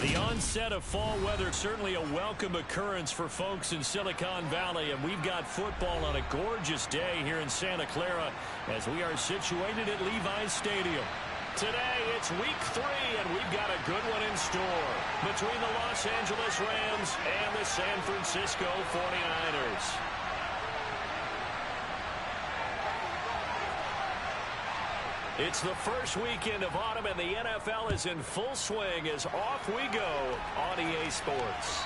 The onset of fall weather, certainly a welcome occurrence for folks in Silicon Valley, and we've got football on a gorgeous day here in Santa Clara as we are situated at Levi's Stadium. Today, it's week 3, and we've got a good one in store between the Los Angeles Rams and the San Francisco 49ers. It's the first weekend of autumn, and the NFL is in full swing as off we go on EA Sports.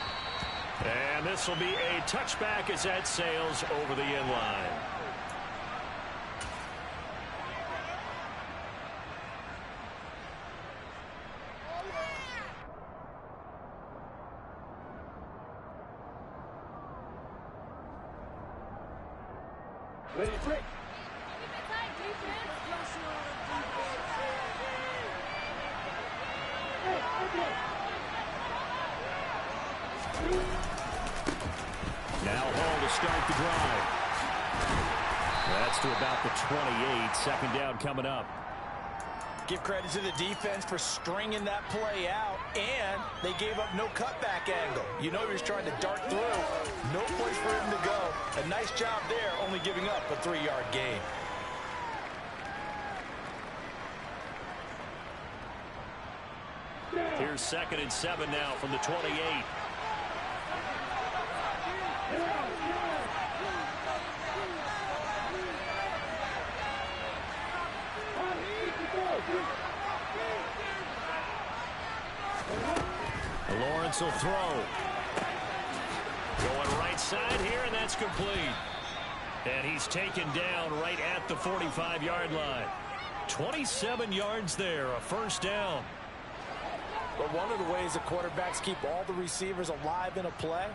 And this will be a touchback as that sails over the end line. Ready, break. Now Hall to start the drive. That's to about the 28. Second down coming up. Give credit to the defense for stringing that play out, and they gave up no cutback angle. You know he was trying to dart through. No place for him to go. A nice job there, only giving up a 3-yard gain. Here's 2nd and 7 now from the 28. Lawrence will throw. Going right side here, and that's complete. And he's taken down right at the 45-yard line. 27 yards there, a first down. But one of the ways that quarterbacks keep all the receivers alive in a play,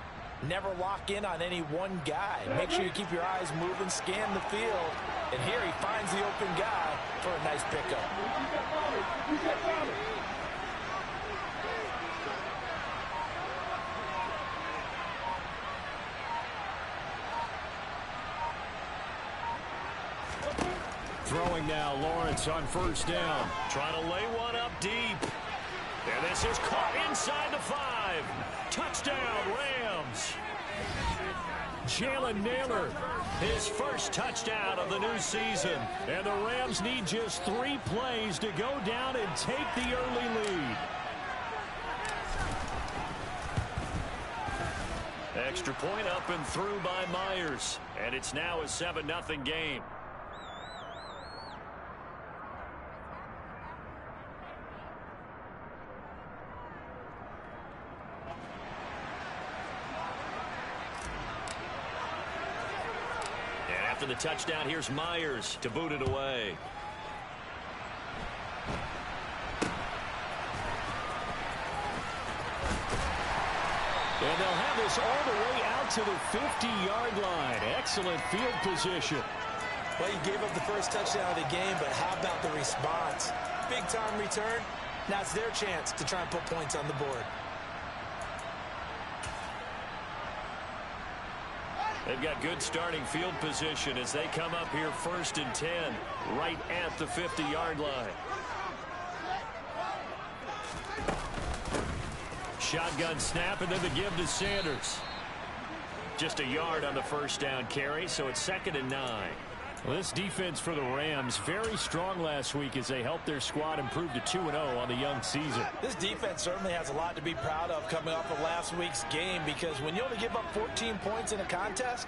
never lock in on any one guy. Make sure you keep your eyes moving, scan the field. And here he finds the open guy for a nice pickup. Throwing now, Lawrence on first down. Trying to lay one up deep. And this is caught inside the 5. Touchdown, Rams. Jalen Naylor, his first touchdown of the new season. And the Rams need just 3 plays to go down and take the early lead. Extra point up and through by Myers. And it's now a 7-0 game. After the touchdown, here's Myers to boot it away. And they'll have this all the way out to the 50-yard line. Excellent field position. Well, you gave up the first touchdown of the game, but how about the response? Big-time return. Now it's their chance to try and put points on the board. They've got good starting field position as they come up here 1st and 10, right at the 50-yard line. Shotgun snap, and then the give to Sanders. Just a yard on the first down carry, so it's 2nd and 9. Well, this defense for the Rams, very strong last week as they helped their squad improve to 2-0 on the young season. This defense certainly has a lot to be proud of coming off of last week's game, because when you only give up 14 points in a contest,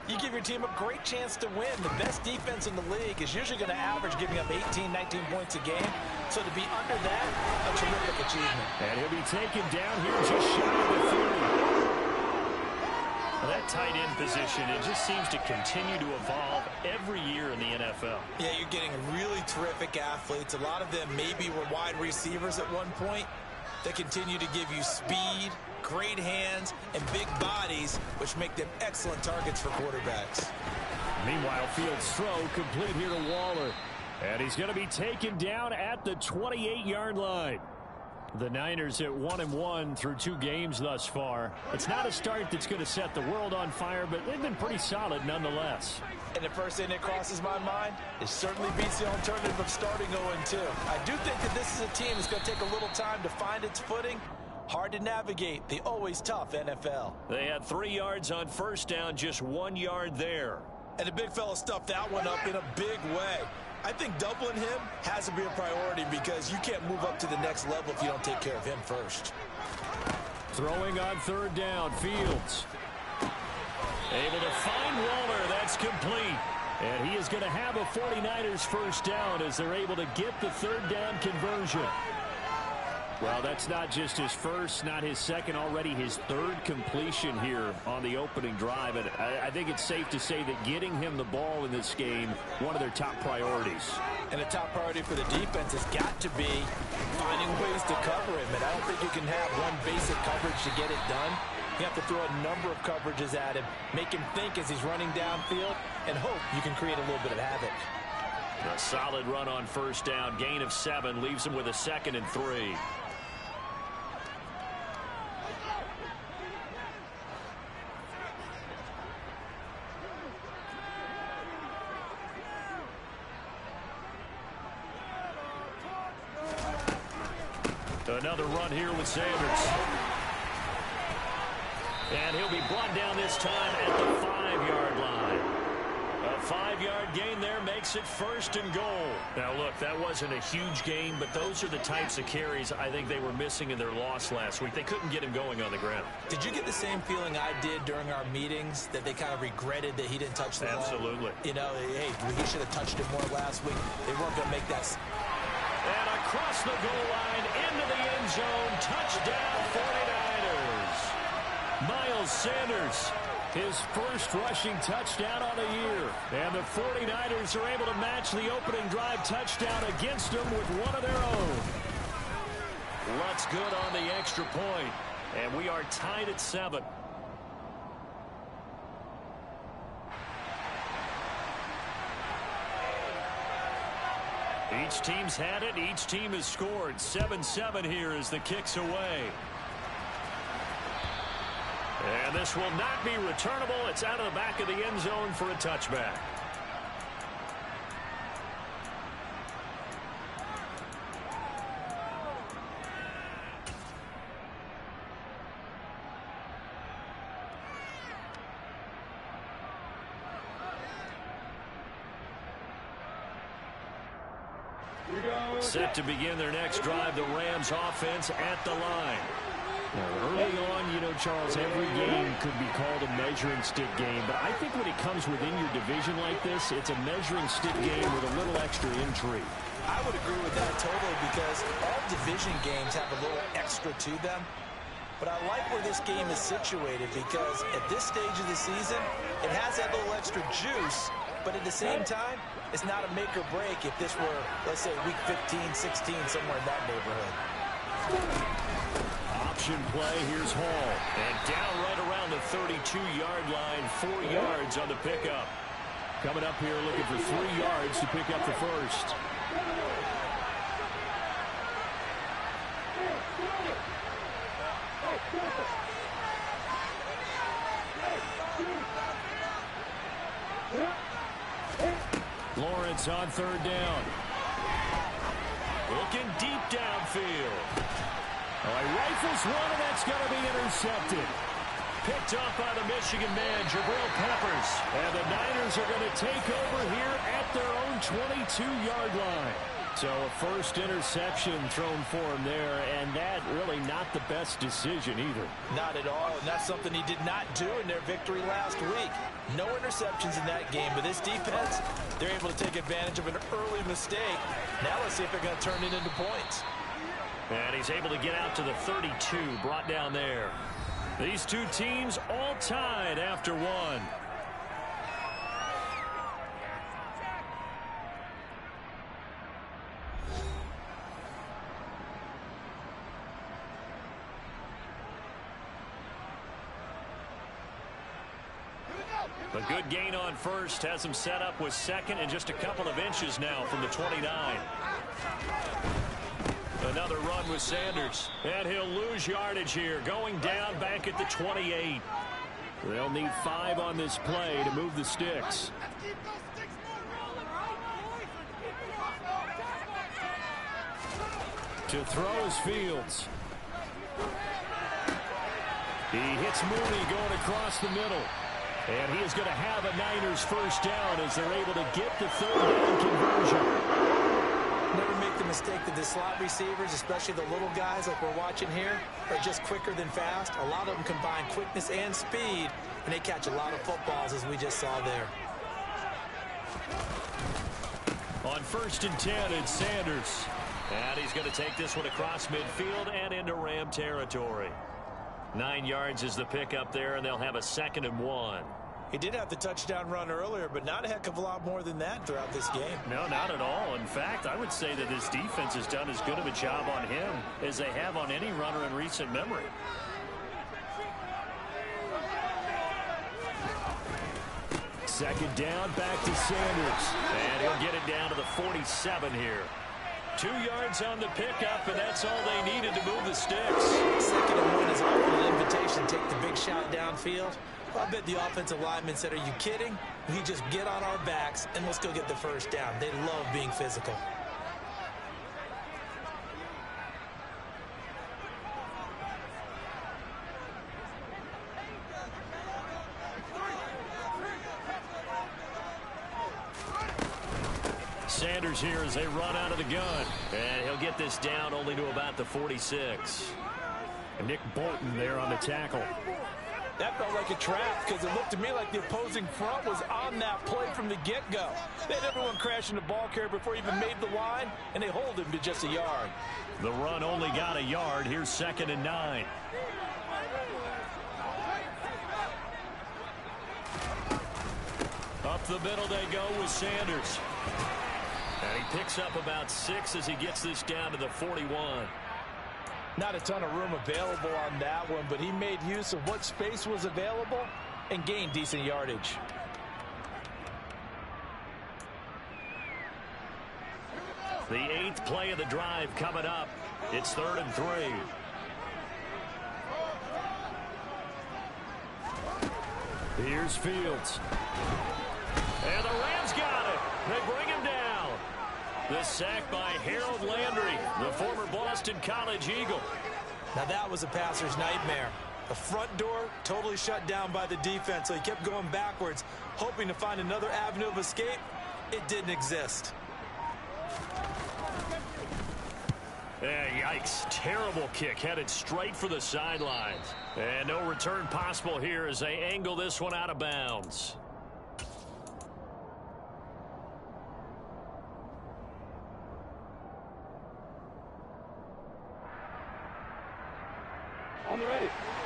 you give your team a great chance to win. The best defense in the league is usually going to average giving up 18, 19 points a game. So to be under that, a terrific achievement. And he'll be taken down here just shy of the 30. Well, that tight end position, it just seems to continue to evolve every year in the NFL. Yeah, you're getting really terrific athletes. A lot of them maybe were wide receivers at one point. They continue to give you speed, great hands, and big bodies, which make them excellent targets for quarterbacks. Meanwhile, Fields' throw complete here to Waller. And he's going to be taken down at the 28-yard line. The Niners at 1-1 through 2 games thus far. It's not a start that's going to set the world on fire, but they've been pretty solid nonetheless. And the first thing that crosses my mind, it certainly beats the alternative of starting 0-2. I do think that this is a team that's going to take a little time to find its footing, Hard to navigate. The always tough NFL. They had 3 yards on first down, just 1 yard there. And the big fella stuffed that one up in a big way. I think doubling him has to be a priority because you can't move up to the next level if you don't take care of him first. Throwing on third down, Fields. Able to find Waller. That's complete. And he is going to have a 49ers first down as they're able to get the third down conversion. Well, that's not just his first, not his second, already his third completion here on the opening drive. And I think it's safe to say that getting him the ball in this game, one of their top priorities. And a top priority for the defense has got to be finding ways to cover him. And I don't think you can have one basic coverage to get it done. You have to throw a number of coverages at him, make him think as he's running downfield, and hope you can create a little bit of havoc. A solid run on first down, gain of 7, leaves him with a 2nd and 3. Another run here with Sanders. And he'll be brought down this time at the 5-yard line. A 5-yard gain there makes it 1st and goal. Now, look, that wasn't a huge gain, but those are the types of carries I think they were missing in their loss last week. They couldn't get him going on the ground. Did you get the same feeling I did during our meetings, that they kind of regretted that he didn't touch the ball? Absolutely. You know, hey, he should have touched it more last week. They weren't going to make that. And across the goal line, into the end zone, touchdown 49ers. Miles Sanders, his first rushing touchdown on the year. And the 49ers are able to match the opening drive touchdown against them with one of their own. Luck's good on the extra point, and we are tied at 7. Each team's had it. Each team has scored. 7-7 here as the kick's away. And this will not be returnable. It's out of the back of the end zone for a touchback. Set to begin their next drive, the Rams offense at the line. Now, early on, you know, Charles, every game could be called a measuring stick game, but I think when it comes within your division like this, it's a measuring stick game with a little extra intrigue. I would agree with that totally, because all division games have a little extra to them. But I like where this game is situated, because at this stage of the season, it has that little extra juice. But at the same time, it's not a make or break if this were, let's say, week 15, 16, somewhere in that neighborhood. Option play, here's Hall. And down right around the 32-yard line, 4 yards on the pickup. Coming up here looking for 3 yards to pick up the first. Lawrence on third down. Looking deep downfield. Oh, he rifles one, and that's going to be intercepted. Picked up by the Michigan man, Jabril Peppers. And the Niners are going to take over here at their own 22-yard line. So a first interception thrown for him there, and that really not the best decision either. Not at all, and that's something he did not do in their victory last week. No interceptions in that game, but this defense, they're able to take advantage of an early mistake. Now let's see if they're going to turn it into points. And he's able to get out to the 32, brought down there. These two teams all tied after one. A good gain on first has him set up with second and just a couple of inches now from the 29. Another run with Sanders. And he'll lose yardage here, going down back at the 28. They'll need 5 on this play to move the sticks. To throw is Fields. He hits Mooney going across the middle. And he is going to have a Niners first down as they're able to get the third down conversion. Never make the mistake that the slot receivers, especially the little guys like we're watching here, are just quicker than fast. A lot of them combine quickness and speed, and they catch a lot of footballs, as we just saw there. On 1st and 10, it's Sanders. And he's going to take this one across midfield and into Ram territory. 9 yards is the pickup there, and they'll have a 2nd and 1. He did have the touchdown run earlier, but not a heck of a lot more than that throughout this game. No, not at all. In fact, I would say that this defense has done as good of a job on him as they have on any runner in recent memory. Second down, back to Sanders. And he'll get it down to the 47 here. 2 yards on the pickup, and that's all they needed to move the sticks. 2nd and 1 is often an invitation to take the big shot downfield. I bet the offensive lineman said, are you kidding? We just get on our backs, and let's go get the first down. They love being physical. Sanders here as they run out of the gun. And he'll get this down only to about the 46. And Nick Bolton there on the tackle. That felt like a trap because it looked to me like the opposing front was on that play from the get-go. They had everyone crashing the ball carrier before he even made the line, and they hold him to just a yard. The run only got a yard. Here's 2nd and 9. Up the middle they go with Sanders. And he picks up about 6 as he gets this down to the 41. Not a ton of room available on that one, but he made use of what space was available and gained decent yardage. The 8th play of the drive coming up. It's 3rd and 3. Here's Fields. And the Rams got it. They bring him down. The sack by Harold Landry, the former Boston College Eagle. Now that was a passer's nightmare. The front door totally shut down by the defense, so he kept going backwards, hoping to find another avenue of escape. It didn't exist. Yikes. Terrible kick headed straight for the sidelines. And no return possible here as they angle this one out of bounds.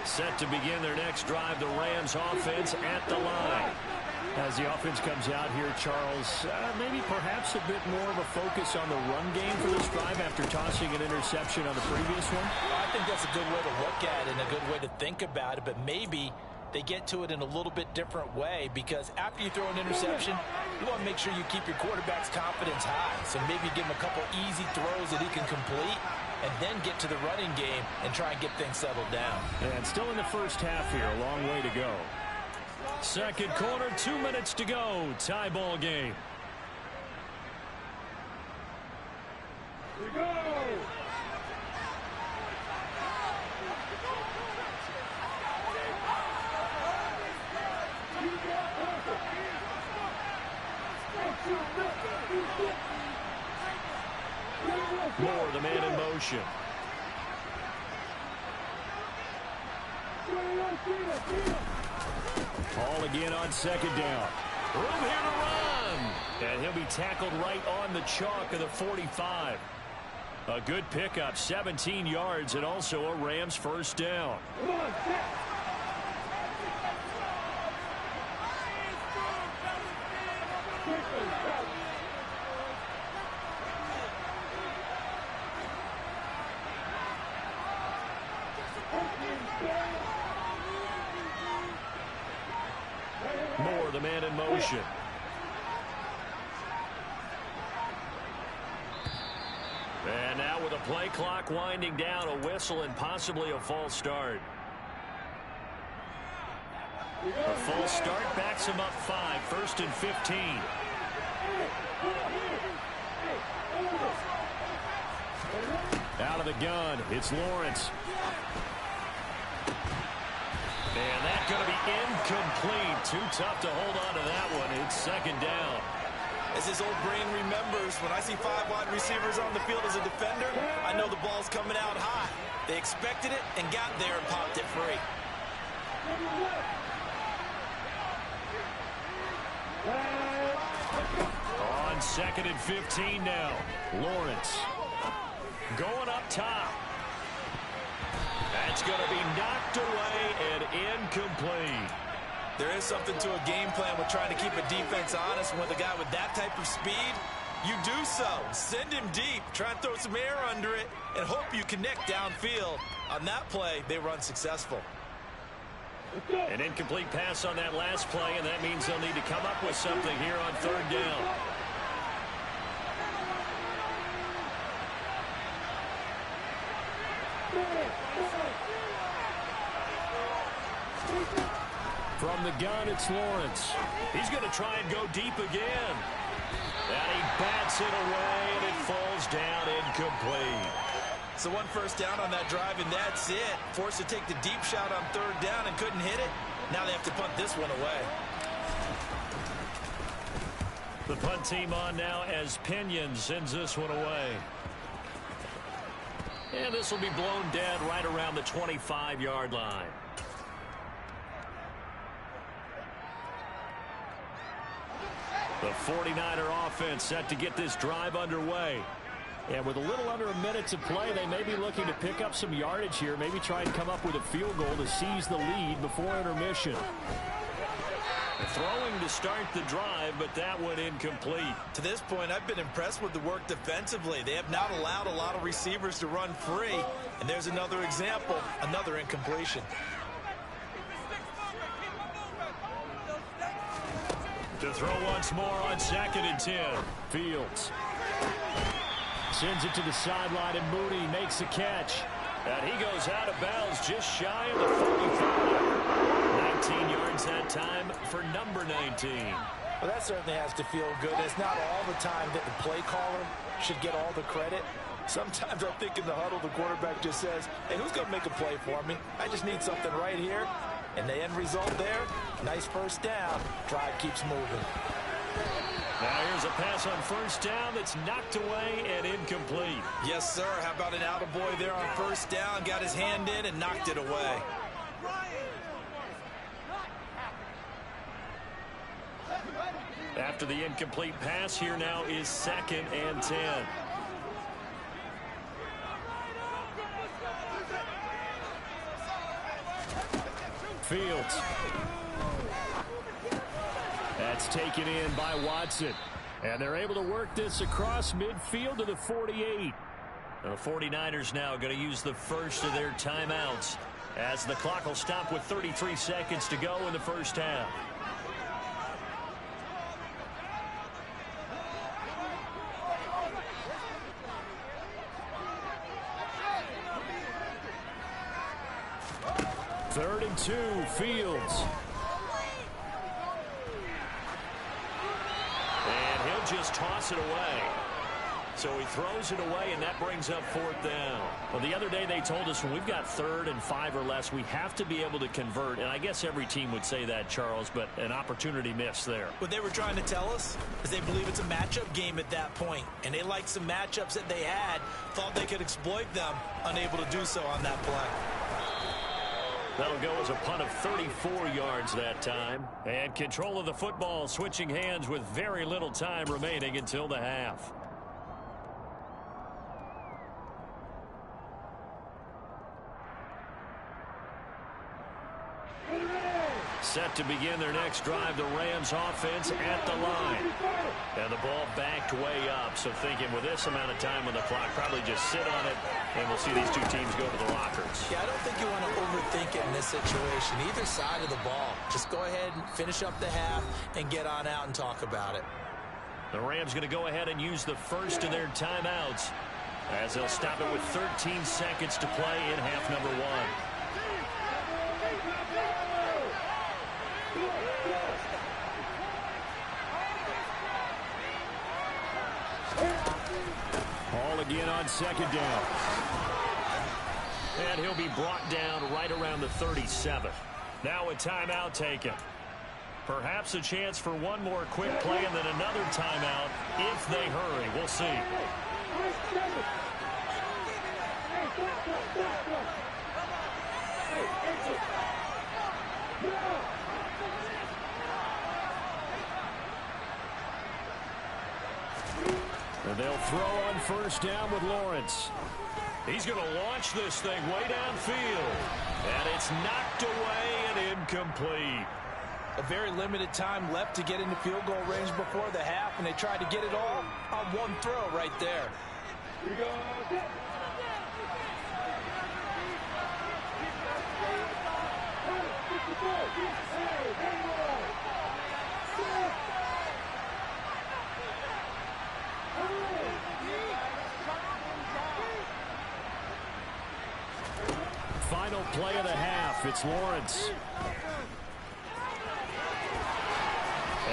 Set to begin their next drive, the Rams offense at the line. As the offense comes out here, Charles, maybe perhaps a bit more of a focus on the run game for this drive after tossing an interception on the previous one? I think that's a good way to look at it and a good way to think about it, but maybe they get to it in a little bit different way because after you throw an interception, you want to make sure you keep your quarterback's confidence high. So maybe give him a couple easy throws that he can complete and then get to the running game and try and get things settled down. And still in the first half here, a long way to go. Second quarter, 2 minutes to go. Tie ball game. Here we go. Moore, the man in motion. Hall again on 2nd down. Room here to run. And he'll be tackled right on the chalk of the 45. A good pickup, 17 yards, and also a Rams first down. Moore, the man in motion. And now with a play clock winding down, a whistle and possibly a false start. A false start backs him up 5, 1st and 15. Out of the gun, it's Lawrence. And that's going to be incomplete. Too tough to hold on to that one. It's second down. As his old brain remembers, when I see 5 wide receivers on the field as a defender, I know the ball's coming out high. They expected it and got there and popped it free. On 2nd and 15 now. Lawrence going up top. That's going to be knocked away and incomplete. There is something to a game plan with trying to keep a defense honest. With a guy with that type of speed, you do so. Send him deep, try and throw some air under it, and hope you connect downfield. On that play, they run successful. An incomplete pass on that last play, and that means they'll need to come up with something here on 3rd down. From the gun, it's Lawrence. He's going to try and go deep again. And he bats it away, and it falls down incomplete. So 1 first down on that drive, and that's it. Forced to take the deep shot on 3rd down and couldn't hit it. Now they have to punt this one away. The punt team on now as Pinion sends this one away. And this will be blown dead right around the 25-yard line. The 49er offense set to get this drive underway. And with a little under a minute to play, they may be looking to pick up some yardage here, maybe try and come up with a field goal to seize the lead before intermission. Throwing to start the drive, but that one incomplete. To this point, I've been impressed with the work defensively. They have not allowed a lot of receivers to run free. And there's another example, another incompletion. To throw once more on 2nd and 10. Fields sends it to the sideline, and Mooney makes the catch. And he goes out of bounds just shy of the 45. 19 yards that time for number 19. Well, that certainly has to feel good. It's not all the time that the play caller should get all the credit. Sometimes I think in the huddle, the quarterback just says, hey, who's going to make a play for me? I just need something right here. And the end result there, nice first down. Drive keeps moving. Now here's a pass on 1st down that's knocked away and incomplete. Yes, sir. How about an attaboy there on 1st down? Got his hand in and knocked it away. After the incomplete pass, here now is 2nd and 10. Fields. That's taken in by Watson. And they're able to work this across midfield to the 48. The 49ers now going to use the first of their timeouts as the clock will stop with 33 seconds to go in the first half. Third and 2, Fields. And he'll just toss it away. So he throws it away, and that brings up 4th down. Well, the other day they told us when we've got 3rd and 5 or less, we have to be able to convert. And I guess every team would say that, Charles, but an opportunity missed there. What they were trying to tell us is they believe it's a matchup game at that point. And they liked some matchups that they had, thought they could exploit them, unable to do so on that play. That'll go as a punt of 34 yards that time. And control of the football switching hands with very little time remaining until the half. Set to begin their next drive, the Rams offense at the line. And the ball backed way up. So thinking with this amount of time on the clock, probably just sit on it, and we'll see these two teams go to the lockers. Yeah, I don't think you want to overthink it in this situation. Either side of the ball. Just go ahead and finish up the half and get on out and talk about it. The Rams going to go ahead and use the first of their timeouts as they'll stop it with 13 seconds to play in half number 1. Ball again on 2nd down. And he'll be brought down right around the 37. Now a timeout taken. Perhaps a chance for one more quick play and then another timeout if they hurry. We'll see. And they'll throw on first down with Lawrence. He's going to launch this thing way downfield. And it's knocked away and incomplete. A very limited time left to get into field goal range before the half, and they tried to get it all on one throw right there. Here we go. Final play of the half. It's Lawrence.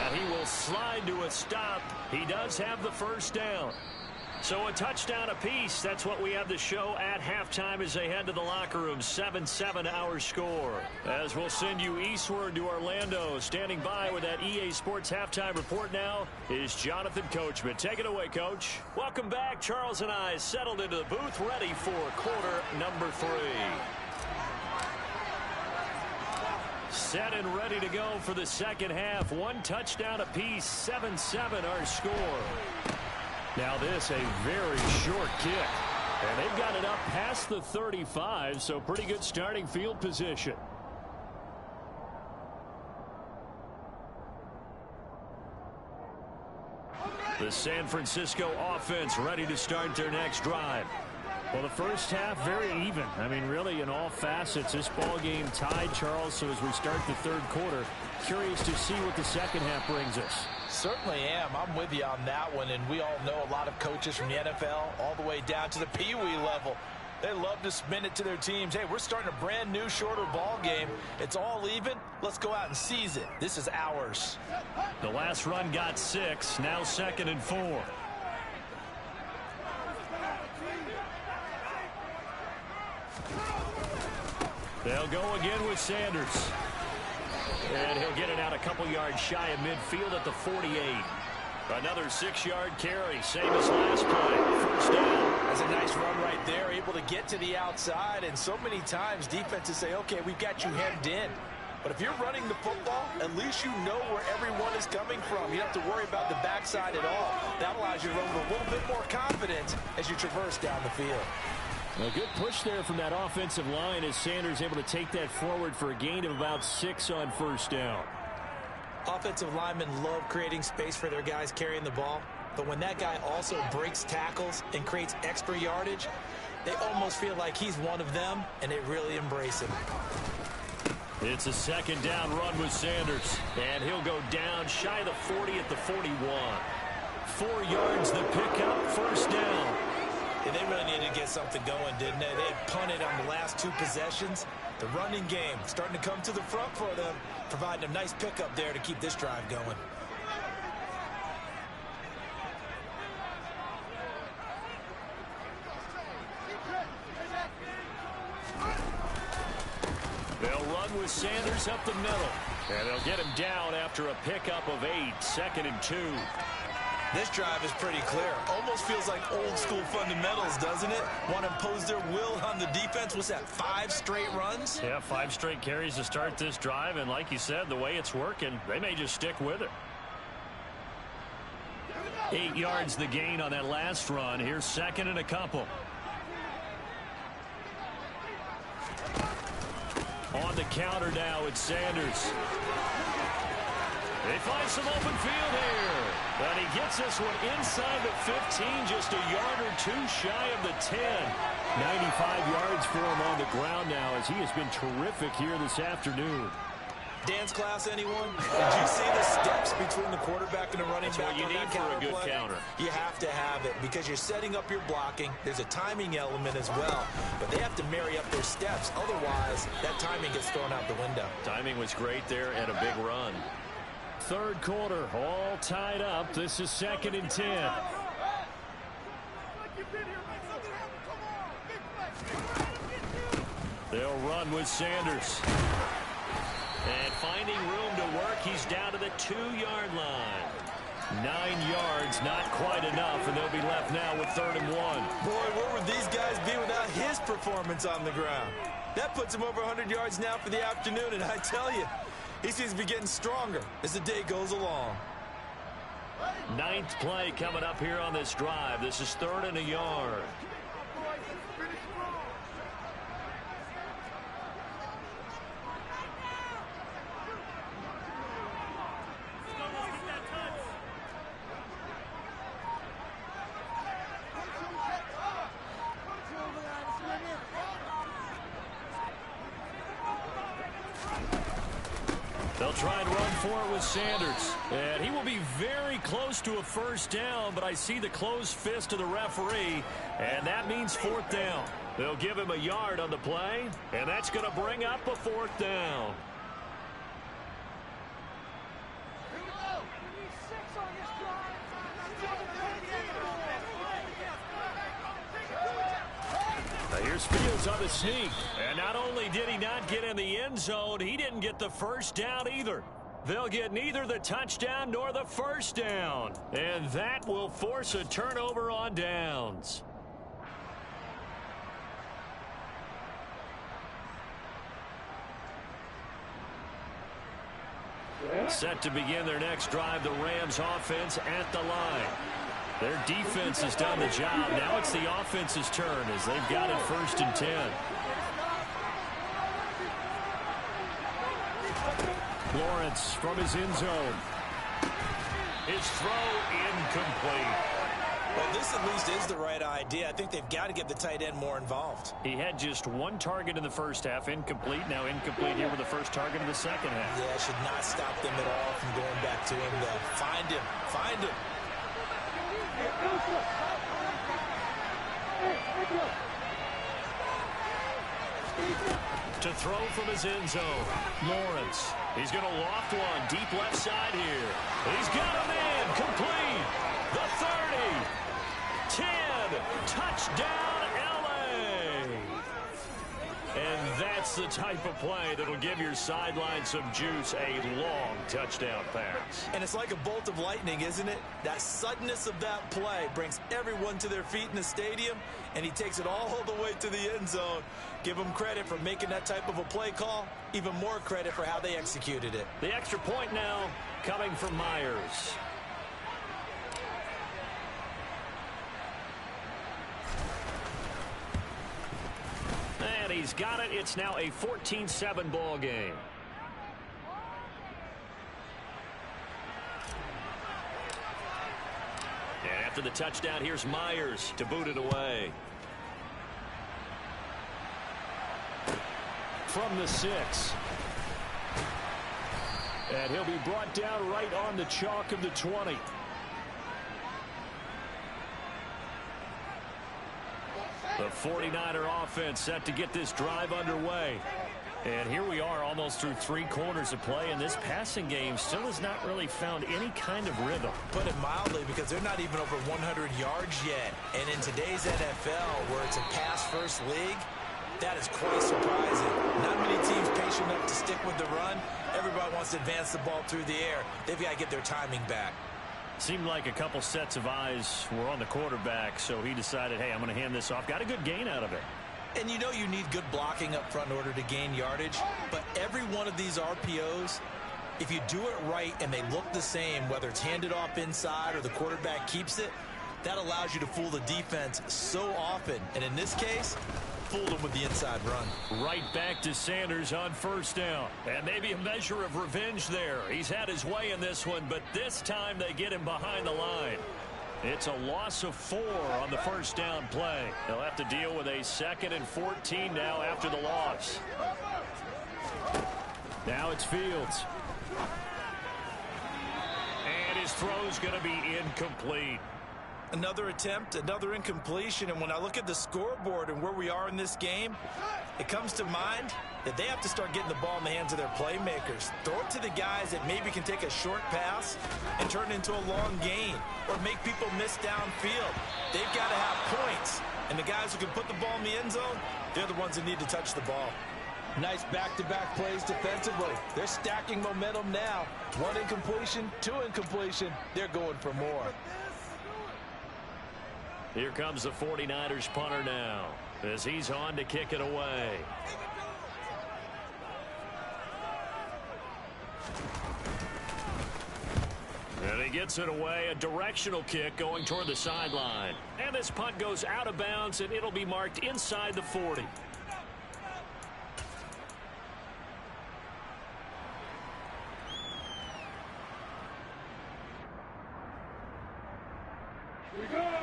And he will slide to a stop. He does have the first down. So a touchdown apiece. That's what we have to show at halftime as they head to the locker room. 7-7 our score. As we'll send you eastward to Orlando. Standing by with that EA Sports halftime report now is Jonathan Coachman. Take it away, Coach. Welcome back. Charles and I settled into the booth, ready for quarter number 3. Set and ready to go for the second half. One touchdown apiece. 7-7 our score. Now this a very short kick. And they've got it up past the 35, so pretty good starting field position. The San Francisco offense ready to start their next drive. Well, the first half, very even. I mean, really, in all facets, this ball game tied, Charles. So as we start the third quarter, curious to see what the second half brings us. Certainly am. I'm with you on that one. And we all know a lot of coaches from the NFL all the way down to the Pee Wee level. They love to spin it to their teams. Hey, we're starting a brand new, shorter ball game. It's all even. Let's go out and seize it. This is ours. The last run got 6. Now 2nd and 4. They'll go again with Sanders. And he'll get it out a couple yards shy of midfield at the 48. Another 6-yard carry, same as last play. First down. That's a nice run right there, able to get to the outside. And so many times defenses say, okay, we've got you hemmed in. But if you're running the football, at least you know where everyone is coming from. You don't have to worry about the backside at all. That allows you to run with a little bit more confidence as you traverse down the field. A good push there from that offensive line as Sanders able to take that forward for a gain of about 6 on first down. Offensive linemen love creating space for their guys carrying the ball, but when that guy also breaks tackles and creates extra yardage, they almost feel like he's one of them, and they really embrace him. It's a second down run with Sanders, and he'll go down shy of the 40 at the 41. 4 yards the pickup, first down. And they really needed to get something going, didn't they? They had punted on the last 2 possessions. The running game starting to come to the front for them, providing a nice pickup there to keep this drive going. They'll run with Sanders up the middle. And they'll get him down after a pickup of 8, 2nd and 2. This drive is pretty clear. Almost feels like old school fundamentals, doesn't it? Want to impose their will on the defense. What's that, 5 straight runs? Yeah, 5 straight carries to start this drive. And like you said, the way it's working, they may just stick with it. 8 yards the gain on that last run. Here's 2nd and a couple. On the counter now, it's Sanders. They find some open field here. And he gets this one inside the 15, just a yard or 2 shy of the 10. 95 yards for him on the ground now as he has been terrific here this afternoon. Dance class, anyone? Did you see the steps between the quarterback and the running back? That's what you need for a good counter. You have to have it because you're setting up your blocking. There's a timing element as well, but they have to marry up their steps. Otherwise, that timing gets thrown out the window. Timing was great there and a big run. Third quarter, all tied up. This is 2nd and 10. They'll run with Sanders. And finding room to work, he's down to the 2-yard line. 9 yards, not quite enough, and they'll be left now with 3rd and 1. Boy, where would these guys be without his performance on the ground? That puts him over 100 yards now for the afternoon, and I tell you, he seems to be getting stronger as the day goes along. 9th play coming up here on this drive. This is 3rd and a yard. They'll try and run for it with Sanders. And he will be very close to a 1st down, but I see the closed fist of the referee, and that means 4th down. They'll give him a yard on the play, and that's going to bring up a 4th down. Here's Fields on the sneak. And not only did he not get in the end zone, he didn't get the 1st down either. They'll get neither the touchdown nor the 1st down. And that will force a turnover on downs. Set to begin their next drive, the Rams offense at the line. Their defense has done the job. Now it's the offense's turn as they've got it 1st and 10. Lawrence from his end zone. His throw incomplete. Well, this at least is the right idea. I think they've got to get the tight end more involved. He had just 1 target in the 1st half, incomplete. Now incomplete here with the 1st target in the 2nd half. Yeah, should not stop them at all from going back to him, though. Find him. Find him. To throw from his end zone, Lawrence. He's going to loft one deep left side here. He's got him in, complete. The 30, 10, touchdown LA. And that's the type of play that'll give your sideline some juice, a long touchdown pass. And it's like a bolt of lightning, isn't it? That suddenness of that play brings everyone to their feet in the stadium, and he takes it all the way to the end zone. Give him credit for making that type of a play call. Even more credit for how they executed it. The extra point now coming from Myers. And he's got it. It's now a 14-7 ball game. And after the touchdown, here's Myers to boot it away. From the 6. And he'll be brought down right on the chalk of the 20. The 49er offense set to get this drive underway. And here we are almost through 3 quarters of play, and this passing game still has not really found any kind of rhythm. Put it mildly, because they're not even over 100 yards yet. And in today's NFL, where it's a pass-first league, that is quite surprising. Not many teams patient enough to stick with the run. Everybody wants to advance the ball through the air. They've got to get their timing back. Seemed like a couple sets of eyes were on the quarterback, so he decided, hey, I'm going to hand this off. Got a good gain out of it. And you know you need good blocking up front in order to gain yardage. But every one of these RPOs, if you do it right and they look the same, whether it's handed off inside or the quarterback keeps it, that allows you to fool the defense so often. And in this case, fooled them with the inside run. Right back to Sanders on 1st down. And maybe a measure of revenge there. He's had his way in this one, but this time they get him behind the line. It's a loss of 4 on the 1st down play. They'll have to deal with a 2nd and 14 now after the loss. Now it's Fields. And his throw's going to be incomplete. Another attempt, another incompletion, and when I look at the scoreboard and where we are in this game, it comes to mind that they have to start getting the ball in the hands of their playmakers. Throw it to the guys that maybe can take a short pass and turn it into a long gain or make people miss downfield. They've got to have points, and the guys who can put the ball in the end zone, they're the ones that need to touch the ball. Nice back-to-back plays defensively. They're stacking momentum now. 1 incompletion, 2 incompletion. They're going for more. Here comes the 49ers punter now as he's on to kick it away. And he gets it away, a directional kick going toward the sideline. And this punt goes out of bounds, and it'll be marked inside the 40.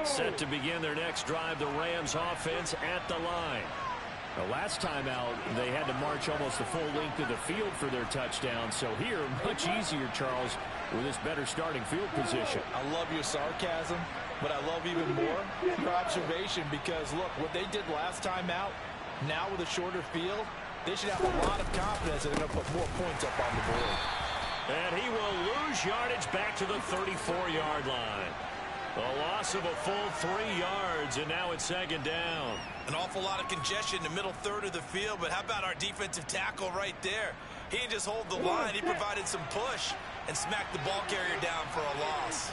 Set to begin their next drive, the Rams offense at the line. The last time out, they had to march almost the full length of the field for their touchdown. So here, much easier, Charles, with this better starting field position. I love your sarcasm, but I love even more your observation because, look, what they did last time out, now with a shorter field, they should have a lot of confidence that they're going to put more points up on the board. And he will lose yardage back to the 34-yard line. A loss of a full 3 yards, and now it's 2nd down. An awful lot of congestion in the middle third of the field, but how about our defensive tackle right there? He didn't just hold the line, he provided some push and smacked the ball carrier down for a loss.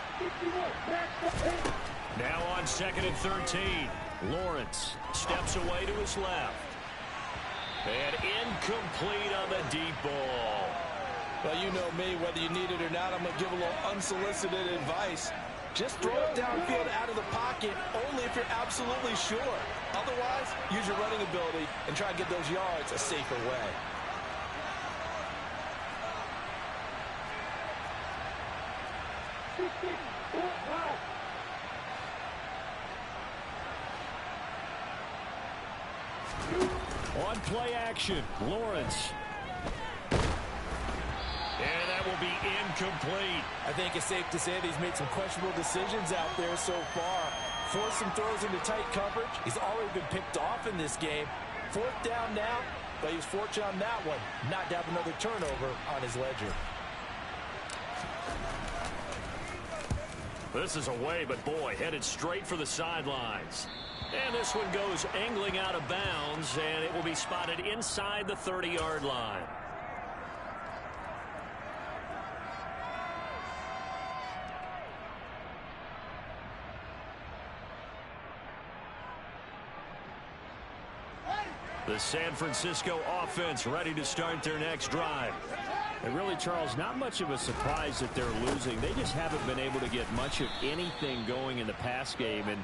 Now on 2nd and 13. Lawrence steps away to his left. And incomplete on the deep ball. Well, you know me, whether you need it or not, I'm going to give a little unsolicited advice. Just throw it downfield out of the pocket only if you're absolutely sure. Otherwise, use your running ability and try to get those yards a safer way. On play action, Lawrence. And that will be incomplete. I think it's safe to say that he's made some questionable decisions out there so far. Forced some throws into tight coverage. He's already been picked off in this game. 4th down now, but he was fortunate on that one not to have another turnover on his ledger. This is away, but boy, headed straight for the sidelines. And this one goes angling out of bounds, and it will be spotted inside the 30-yard line. The San Francisco offense ready to start their next drive. And really, Charles, not much of a surprise that they're losing. They just haven't been able to get much of anything going in the pass game. And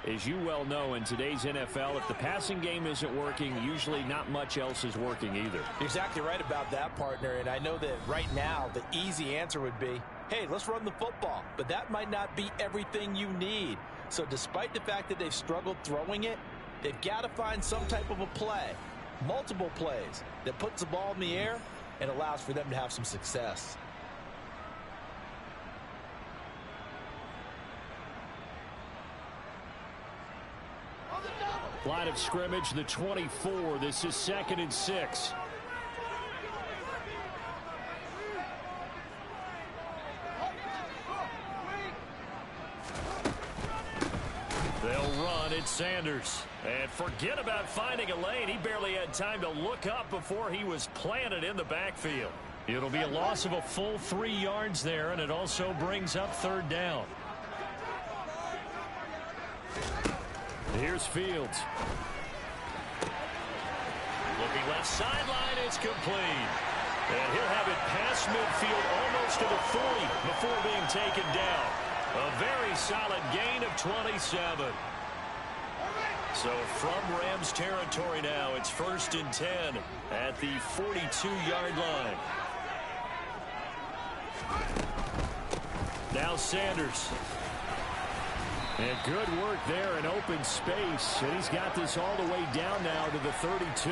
as you well know, in today's NFL, if the passing game isn't working, usually not much else is working either. You're exactly right about that, partner. And I know that right now the easy answer would be, hey, let's run the football. But that might not be everything you need. So despite the fact that they've struggled throwing it, they've got to find some type of a play, multiple plays, that puts the ball in the air and allows for them to have some success. Line of scrimmage, the 24. This is 2nd and 6. They'll run. It's Sanders. And forget about finding a lane. He barely had time to look up before he was planted in the backfield. It'll be a loss of a full 3 yards there, and it also brings up 3rd down. Here's Fields. Looking left sideline, it's complete. And he'll have it past midfield almost to the 40 before being taken down. A very solid gain of 27. So from Rams territory now, it's 1st and 10 at the 42-yard line. Now Sanders. And good work there in open space. And he's got this all the way down now to the 32.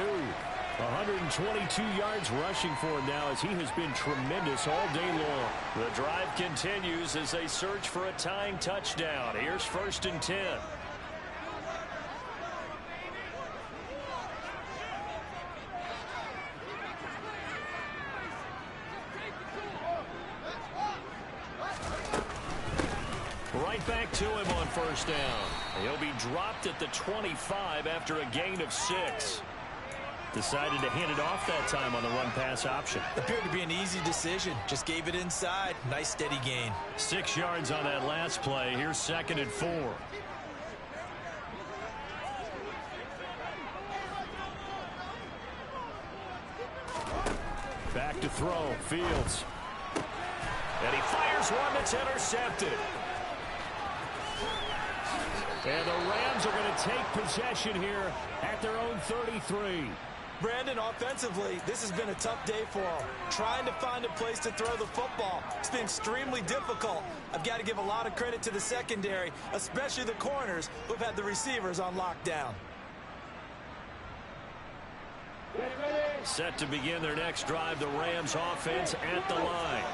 122 yards rushing for him now as he has been tremendous all day long. The drive continues as they search for a tying touchdown. Here's 1st and 10. Right back to him on 1st down. He'll be dropped at the 25 after a gain of 6. Decided to hand it off that time on the run-pass option. Appeared to be an easy decision. Just gave it inside. Nice steady gain. 6 yards on that last play. Here's 2nd and 4. Back to throw. Fields. And he fires one that's intercepted. And the Rams are going to take possession here at their own 33. Brandon, offensively, this has been a tough day for them. Trying to find a place to throw the football. It's been extremely difficult. I've got to give a lot of credit to the secondary, especially the corners who've had the receivers on lockdown. Set to begin their next drive, the Rams offense at the line.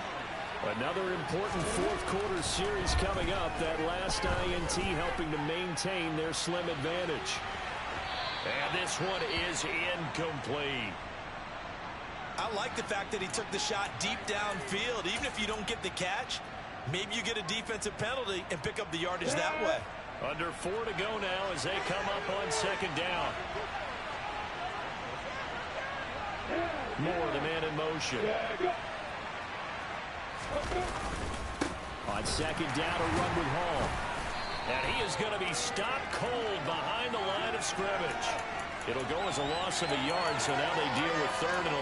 Another important fourth quarter series coming up. That last INT helping to maintain their slim advantage. And this one is incomplete. I like the fact that he took the shot deep downfield. Even if you don't get the catch, maybe you get a defensive penalty and pick up the yardage that way. Under 4 to go now as they come up on 2nd down. Moore, the man in motion. On 2nd down, a run with Hall. And he is going to be stopped cold behind the line of scrimmage. It'll go as a loss of a yard, so now they deal with 3rd and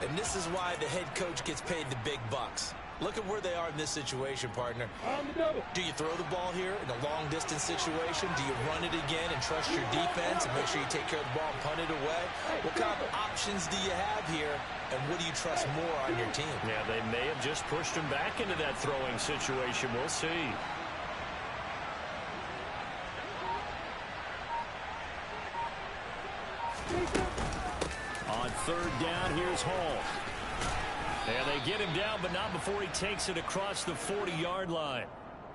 11. And this is why the head coach gets paid the big bucks. Look at where they are in this situation, partner. Do you throw the ball here in a long-distance situation? Do you run it again and trust your defense and make sure you take care of the ball and punt it away? What kind of options do you have here, and what do you trust more on your team? Yeah, they may have just pushed him back into that throwing situation. We'll see. On 3rd down, here's Hall. And they get him down, but not before he takes it across the 40-yard line.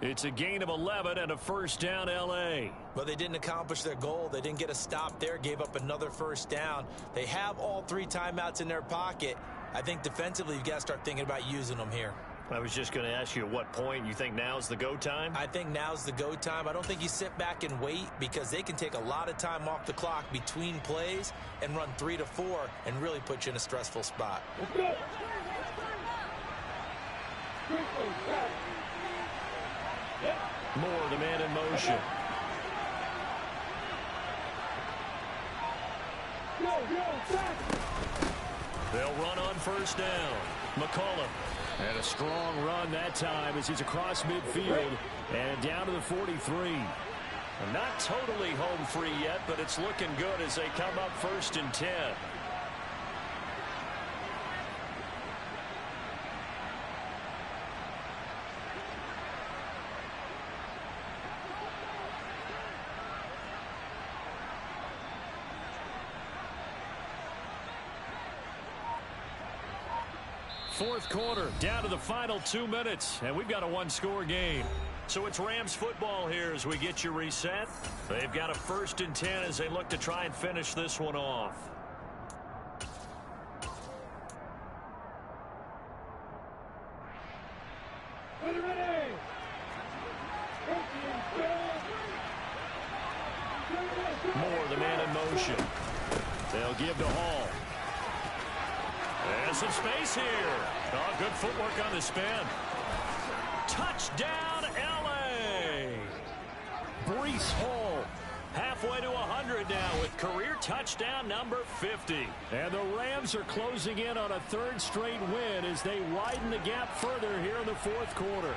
It's a gain of 11 and a 1st down, L.A. But they didn't accomplish their goal. They didn't get a stop there, gave up another 1st down. They have all 3 timeouts in their pocket. I think defensively you've got to start thinking about using them here. I was just going to ask you at what point you think now's the go time? I think now's the go time. I don't think you sit back and wait because they can take a lot of time off the clock between plays and run 3 to 4 and really put you in a stressful spot. Let's go. Moore, the man in motion. They'll run on 1st down. McCollum. And a strong run that time as he's across midfield and down to the 43. Not totally home free yet, but it's looking good as they come up 1st and 10. Fourth quarter, down to the final 2 minutes, and we've got a 1-score game. So it's Rams football here as we get you reset. They've got a 1st and 10 as they look to try and finish this one off. Moore, the man in motion. They'll give to Hall. There's some space here. Oh, good footwork on the spin. Touchdown, L.A. Breece Hall. Halfway to 100 now with career touchdown number 50. And the Rams are closing in on a 3rd straight win as they widen the gap further here in the 4th quarter.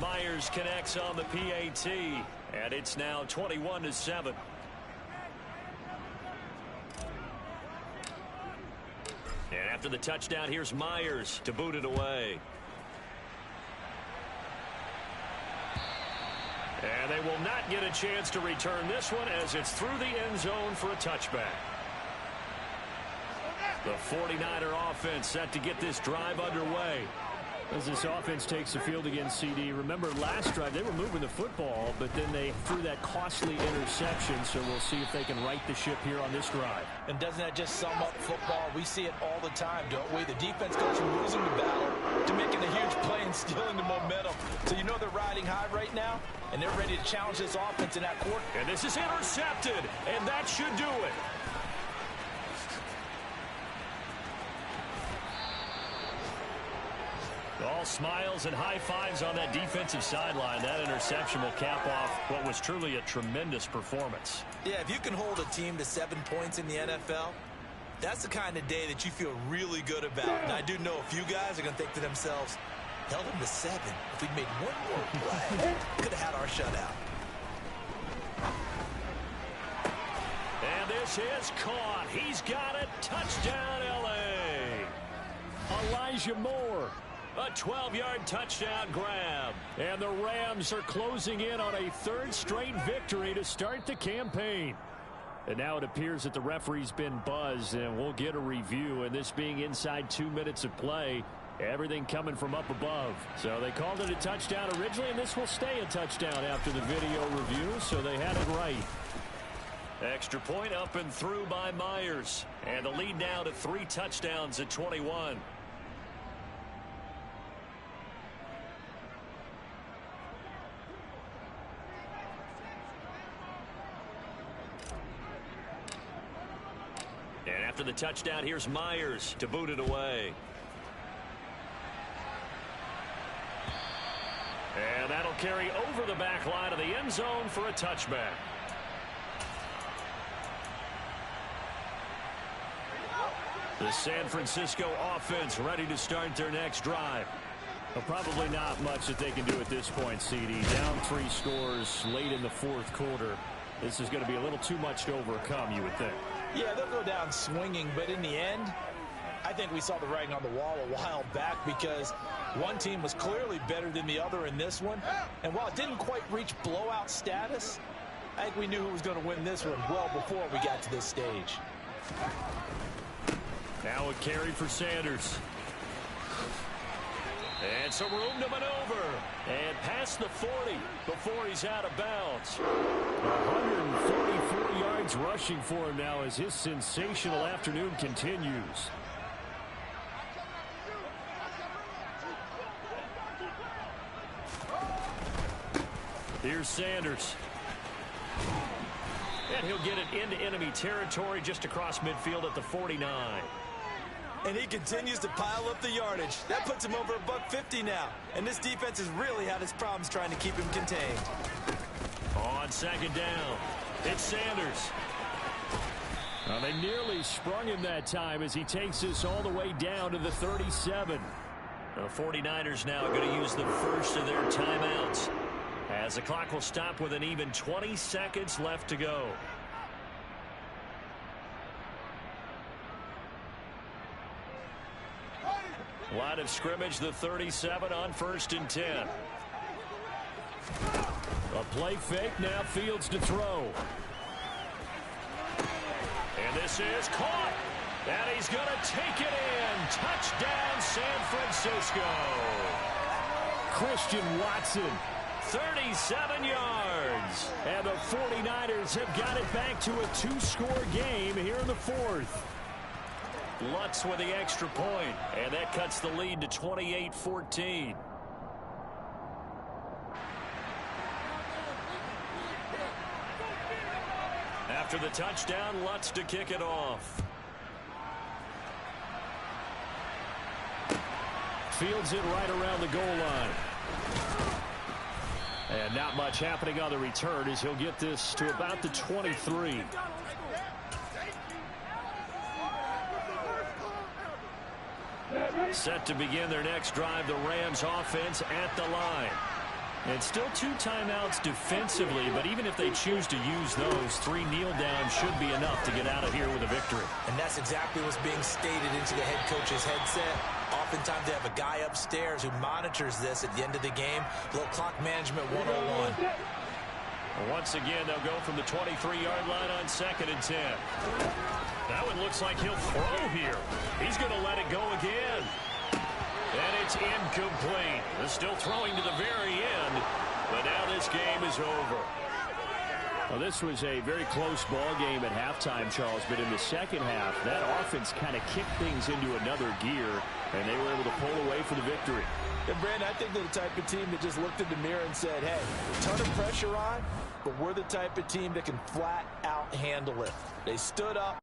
Myers connects on the PAT, and it's now 21-7. And after the touchdown, here's Myers to boot it away. And they will not get a chance to return this one as it's through the end zone for a touchback. The 49er offense set to get this drive underway. As this offense takes the field against CD, remember last drive they were moving the football, but then they threw that costly interception, so we'll see if they can right the ship here on this drive. And doesn't that just sum up football? We see it all the time, don't we? The defense goes from losing the battle to making a huge play and stealing the momentum. So you know they're riding high right now, and they're ready to challenge this offense in that quarter. And this is intercepted, and that should do it. All smiles and high fives on that defensive sideline. That interception will cap off what was truly a tremendous performance. Yeah, if you can hold a team to 7 points in the NFL, that's the kind of day that you feel really good about. And I do know a few guys are going to think to themselves, held them to 7. If we'd made one more play, could have had our shutout. And this is caught. He's got it. Touchdown, L.A. Elijah Moore. A 12-yard touchdown grab. And the Rams are closing in on a 3rd straight victory to start the campaign. And now it appears that the referee's been buzzed, and we'll get a review. And this being inside 2 minutes of play, everything coming from up above. So they called it a touchdown originally, and this will stay a touchdown after the video review, so they had it right. Extra point up and through by Myers. And the lead now to 3 touchdowns at 21. And after the touchdown, here's Myers to boot it away. And that'll carry over the back line of the end zone for a touchback. The San Francisco offense ready to start their next drive. Well, probably not much that they can do at this point, CD. Down 3 scores late in the 4th quarter. This is going to be a little too much to overcome, you would think. Yeah, they'll go down swinging, but in the end, I think we saw the writing on the wall a while back because one team was clearly better than the other in this one. And while it didn't quite reach blowout status, I think we knew who was going to win this one well before we got to this stage. Now a carry for Sanders. And some room to maneuver. And past the 40 before he's out of bounds. 144 yards rushing for him now as his sensational afternoon continues. Here's Sanders. And he'll get it into enemy territory just across midfield at the 49. And he continues to pile up the yardage. That puts him over $150 now. And this defense has really had its problems trying to keep him contained. On 2nd down, it's Sanders. Well, they nearly sprung him that time as he takes this all the way down to the 37. The 49ers now going to use the first of their timeouts, as the clock will stop with an even 20 seconds left to go. Line of scrimmage, the 37 on 1st and 10. A play fake, now Fields to throw. And this is caught. And he's going to take it in. Touchdown, San Francisco. Christian Watson, 37 yards. And the 49ers have got it back to a 2-score game here in the 4th. Lutz with the extra point, and that cuts the lead to 28-14. After the touchdown, Lutz to kick it off. Fields it right around the goal line. And not much happening on the return as he'll get this to about the 23. Set to begin their next drive, the Rams offense at the line. And still 2 timeouts defensively, but even if they choose to use those, 3 kneel downs should be enough to get out of here with a victory. And that's exactly what's being stated into the head coach's headset. Oftentimes they have a guy upstairs who monitors this at the end of the game. A little clock management 101. Once again, they'll go from the 23-yard line on 2nd and 10. That one looks like he'll throw here. He's going to let it go again. And it's incomplete. They're still throwing to the very end, but now this game is over. Well, this was a very close ball game at halftime, Charles, but in the second half, that offense kind of kicked things into another gear, and they were able to pull away for the victory. And, Brandon, I think they're the type of team that just looked in the mirror and said, hey, a ton of pressure on, but we're the type of team that can flat out handle it. They stood up.